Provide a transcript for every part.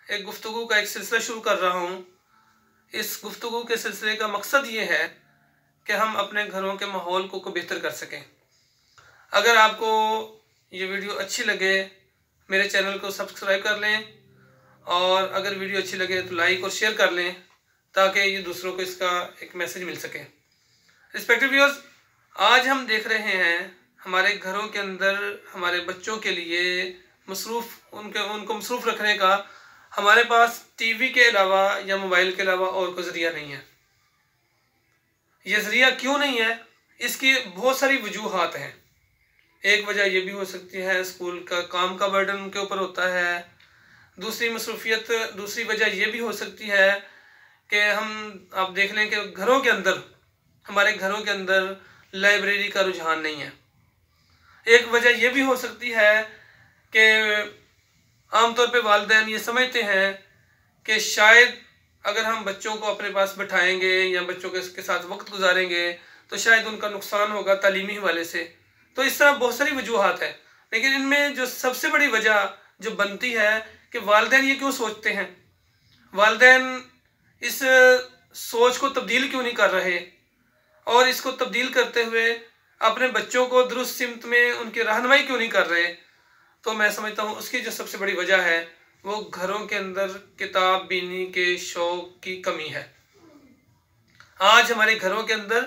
एक गुफ्तगू का एक सिलसिला शुरू कर रहा हूँ। इस गुफ्तगू के सिलसिले का मकसद ये है कि हम अपने घरों के माहौल को बेहतर कर सकें। अगर आपको ये वीडियो अच्छी लगे, मेरे चैनल को सब्सक्राइब कर लें, और अगर वीडियो अच्छी लगे तो लाइक और शेयर कर लें, ताकि ये दूसरों को इसका एक मैसेज मिल सके। रिस्पेक्टेड व्यूअर्स, आज हम देख रहे हैं हमारे घरों के अंदर हमारे बच्चों के लिए उनको मसरूफ़ रखने का हमारे पास टीवी के अलावा या मोबाइल के अलावा और कोई ज़रिया नहीं है। ये ज़रिया क्यों नहीं है, इसकी बहुत सारी वजूहात हैं। एक वजह यह भी हो सकती है स्कूल का काम का बर्डन उनके ऊपर होता है। दूसरी वजह यह भी हो सकती है कि आप देख लें कि हमारे घरों के अंदर लाइब्रेरी का रुझान नहीं है। एक वजह यह भी हो सकती है कि आमतौर पे वालिदैन ये समझते हैं कि शायद अगर हम बच्चों को अपने पास बैठाएंगे या बच्चों के साथ वक्त गुजारेंगे तो शायद उनका नुकसान होगा तालीमी हवाले से। तो इस तरह बहुत सारी वजूहात है, लेकिन इनमें जो सबसे बड़ी वजह जो बनती है कि वालिदैन ये क्यों सोचते हैं, वालिदैन इस सोच को तब्दील क्यों नहीं कर रहे, और इसको तब्दील करते हुए अपने बच्चों को दुरुस्त सिमत में उनकी रहनुमाई क्यों नहीं कर रहे। तो मैं समझता हूँ उसकी जो सबसे बड़ी वजह है वो घरों के अंदर किताब बीनी के शौक की कमी है। आज हमारे घरों के अंदर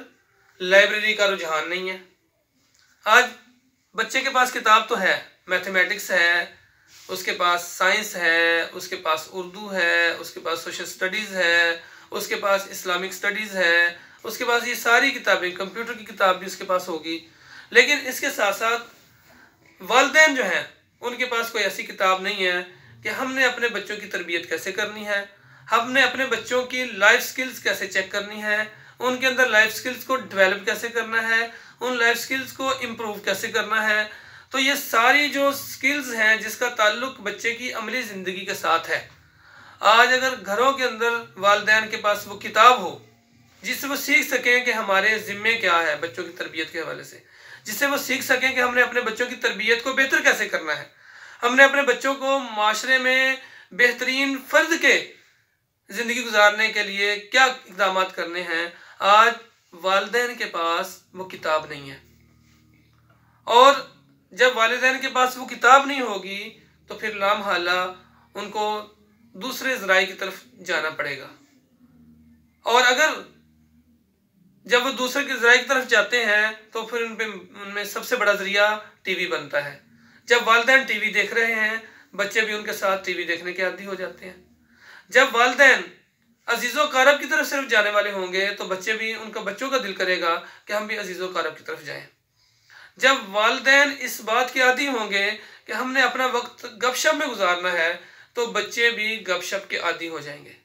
लाइब्रेरी का रुझान नहीं है। आज बच्चे के पास किताब तो है, मैथमेटिक्स है, उसके पास साइंस है, उसके पास उर्दू है, उसके पास सोशल स्टडीज़ है, उसके पास इस्लामिक स्टडीज़ है, उसके पास ये सारी किताबें, कंप्यूटर की किताब भी उसके पास होगी। लेकिन इसके साथ साथ वालिदैन जो हैं उनके पास कोई ऐसी किताब नहीं है कि हमने अपने बच्चों की तरबियत कैसे करनी है, हमने अपने बच्चों की लाइफ स्किल्स कैसे चेक करनी है, उनके अंदर लाइफ स्किल्स को डेवलप कैसे करना है, उन लाइफ स्किल्स को इम्प्रूव कैसे करना है। तो ये सारी जो स्किल्स हैं जिसका ताल्लुक बच्चे की अमली ज़िंदगी के साथ है, आज अगर घरों के अंदर वालिदैन के पास वो किताब हो जिससे वो सीख सकें कि हमारे ज़िम्मे क्या है बच्चों की तरबियत के हवाले से, जिससे वो सीख सकें कि हमने अपने बच्चों की तरबियत को बेहतर कैसे करना है, हमने अपने बच्चों को माशरे में बेहतरीन फ़र्द के ज़िंदगी गुजारने के लिए क्या इक़दाम करने हैं, आज वालिदैन के पास वो किताब नहीं है। और जब वालिदैन के पास वो किताब नहीं होगी तो फिर लामहला उनको दूसरे ज़राए की तरफ जाना पड़ेगा। और अगर जब वो दूसरे के ज़राए की तरफ जाते हैं तो फिर उनमें सबसे बड़ा ज़रिया टीवी बनता है। जब वालिदैन टीवी देख रहे हैं, बच्चे भी उनके साथ टीवी देखने के आदी हो जाते हैं। जब वालिदैन अजीज़ो कारब की तरफ सिर्फ जाने वाले होंगे तो बच्चों का दिल करेगा कि हम भी अजीज़ो कारब की तरफ जाएं। जब वालिदैन इस बात के आदी होंगे कि हमने अपना वक्त गपशप में गुजारना है तो बच्चे भी गपशप के आदी हो जाएंगे।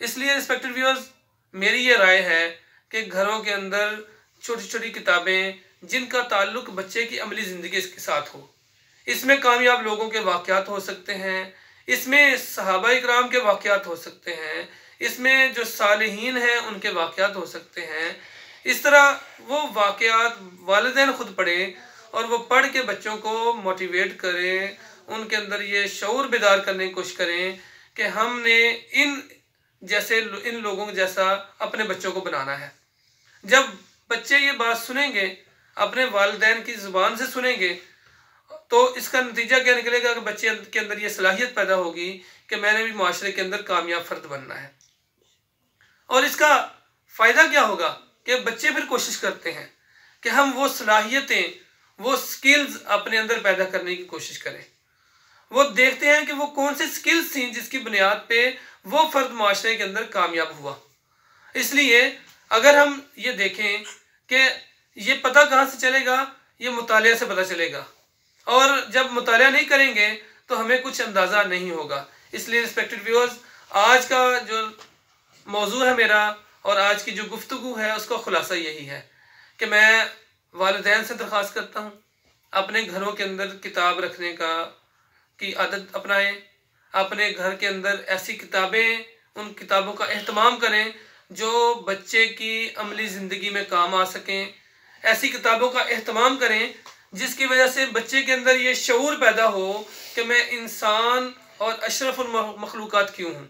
इसलिए रिस्पेक्टेड व्यूअर्स, मेरी ये राय है कि घरों के अंदर छोटी छोटी किताबें जिनका ताल्लुक बच्चे की अमली ज़िंदगी के साथ हो, इसमें कामयाब लोगों के वाक़यात हो सकते हैं, इसमें सहाबा इकराम के वाक़यात हो सकते हैं, इसमें जो सालिहीन हैं उनके वाक़यात हो सकते हैं। इस तरह वो वाक़यात वालिदैन ख़ुद पढ़ें और वो पढ़ के बच्चों को मोटिवेट करें, उनके अंदर ये शऊर बेदार करने की कोशिश करें कि हमने इन लोगों जैसा अपने बच्चों को बनाना है। जब बच्चे ये बात सुनेंगे, अपने वालिदैन की ज़ुबान से सुनेंगे, तो इसका नतीजा क्या निकलेगा कि बच्चे के अंदर ये सलाहियत पैदा होगी कि मैंने भी माशरे के अंदर कामयाब फ़र्द बनना है। और इसका फ़ायदा क्या होगा कि बच्चे फिर कोशिश करते हैं कि हम वो सलाहियतें, वो स्किल्स अपने अंदर पैदा करने की कोशिश करें। वो देखते हैं कि वो कौन सी स्किल्स थी जिसकी बुनियाद पे वो फ़र्द माशरे के अंदर कामयाब हुआ। इसलिए अगर हम ये देखें कि ये पता कहाँ से चलेगा, ये मुतालिया से पता चलेगा, और जब मुतालिया नहीं करेंगे तो हमें कुछ अंदाज़ा नहीं होगा। इसलिए रिस्पेक्टेड व्यूअर्स, आज का जो मौजू है मेरा और आज की जो गुफ्तगू है उसका ख़ुलासा यही है कि मैं वालिदैन से दरख्वास्त करता हूँ अपने घरों के अंदर किताब रखने की आदत अपनाएं। अपने घर के अंदर ऐसी किताबें, उन किताबों का एहतमाम करें जो बच्चे की अमली ज़िंदगी में काम आ सकें। ऐसी किताबों का एहतमाम करें जिसकी वजह से बच्चे के अंदर ये शऊर पैदा हो कि मैं इंसान और अशरफुल मखलूक़ात क्यों हूँ।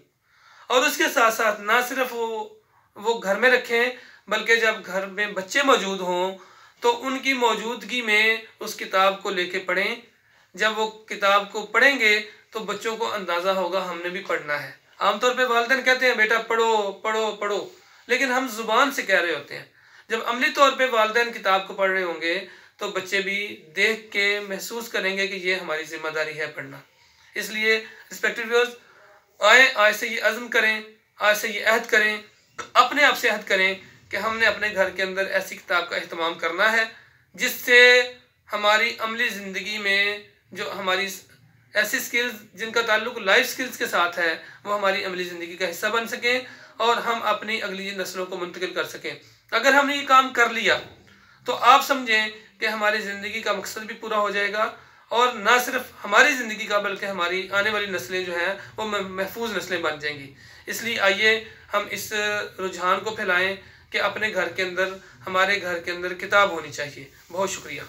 और उसके साथ साथ ना सिर्फ वो घर में रखें, बल्कि जब घर में बच्चे मौजूद हों तो उनकी मौजूदगी में उस किताब को लेके पढ़ें। जब वो किताब को पढ़ेंगे तो बच्चों को अंदाज़ा होगा हमने भी पढ़ना है। आमतौर पे वालिदैन कहते हैं बेटा पढ़ो पढ़ो पढ़ो, लेकिन हम ज़ुबान से कह रहे होते हैं। जब अमली तौर पे वालिदैन किताब को पढ़ रहे होंगे तो बच्चे भी देख के महसूस करेंगे कि ये हमारी ज़िम्मेदारी है पढ़ना। इसलिए रिस्पेक्टेड व्यूअर्स, आज से ये अज़्म करें, आज से ये अहद करें, अपने आप से अहद करें कि हमने अपने घर के अंदर ऐसी किताब का अहतमाम करना है जिससे हमारी अमली ज़िंदगी में जो हमारी ऐसी स्किल्स जिनका ताल्लुक लाइफ स्किल्स के साथ है वो हमारी अमली ज़िंदगी का हिस्सा बन सकें और हम अपनी अगली नस्लों को मुंतकिल कर सकें। अगर हमने ये काम कर लिया तो आप समझें कि हमारी ज़िंदगी का मकसद भी पूरा हो जाएगा और ना सिर्फ हमारी ज़िंदगी का बल्कि हमारी आने वाली नस्लें जो हैं वो महफूज नस्लें बन जाएंगी। इसलिए आइए हम इस रुझान को फैलाएं कि अपने घर के अंदर, हमारे घर के अंदर किताब होनी चाहिए। बहुत शुक्रिया।